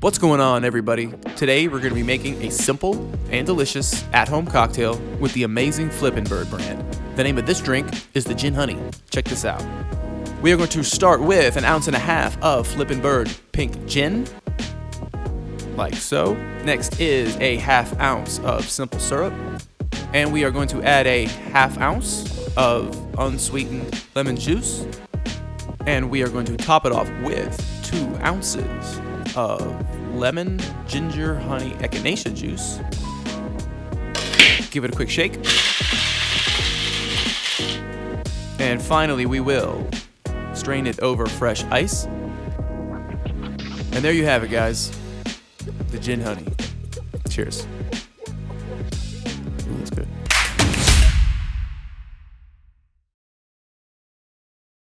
What's going on, everybody? Today we're going to be making a simple and delicious at-home cocktail with the amazing Flippin brand. The name of this drink is the Gin Honey. Check this out. We are going to start with 1.5 ounces of Flippin pink gin, like so. Next is a 1/2 ounce of simple syrup, and we are going to add a 1/2 ounce of unsweetened lemon juice, and we are going to top it off with 2 ounces of lemon, ginger, honey, echinacea juice. Give it a quick shake. And finally, we will strain it over fresh ice. And there you have it, guys. The Gin Honey. Cheers.